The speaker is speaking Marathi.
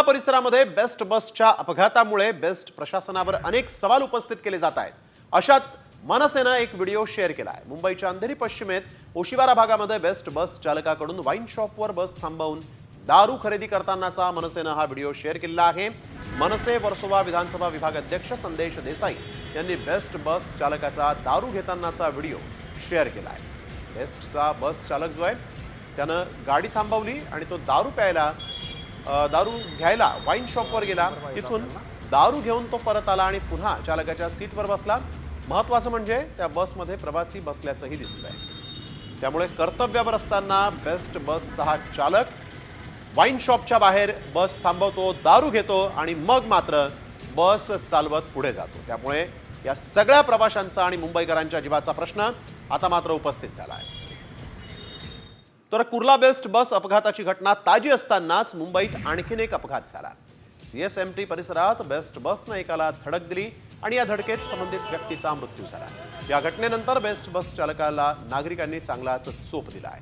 परिसरामध्ये बेस्ट बसच्या अपघातामुळे बेस्ट प्रशासनावर अनेक सवाल उपस्थित केले जात आहेत। अशात मनसेनं एक व्हिडिओ शेअर केला आहे। मुंबईच्या अंधेरी पश्चिमेत ओशिवारा भागामध्ये बेस्ट बस चालकाकडून वाईन शॉपवर बस थांबवून दारू खरेदी करतानाचा मनसेनं हा व्हिडिओ शेअर केला आहे। मनसे वर्सोवा विधानसभा विभाग अध्यक्ष संदेश देसाई यांनी बेस्ट बस चालकाचा दारू घेतानाचा व्हिडिओ शेअर केला आहे। बेस्टचा बस चालक जो आहे त्यानं गाडी थांबवली आणि तो दारू घ्यायला वाईन शॉपवर गेला। तिथून दारू घेऊन तो परत आला आणि पुन्हा चालकाच्या सीटवर बसला। महत्त्वाचं म्हणजे त्या बसमध्ये प्रवासी बसल्याचंही दिसतंय। त्यामुळे कर्तव्यावर असताना बेस्ट बसचा हा चालक वाईन शॉपच्या बाहेर बस थांबवतो, दारू घेतो आणि मग मात्र बस चालवत पुढे जातो। त्यामुळे या सगळ्या प्रवाशांचा आणि मुंबईकरांच्या जीवाचा प्रश्न आता मात्र उपस्थित झाला आहे। तर कुर्ला बेस्ट बस अपघाताची घटना ताजी असतानाच मुंबईत आणखीन एक अपघात झाला। CSMT परिसरात बेस्ट बसनं एकाला धडक दिली आणि या धडकेत संबंधित व्यक्तीचा मृत्यू झाला। या घटनेनंतर बेस्ट बस चालकाला नागरिकांनी चांगलाच चोप दिला आहे।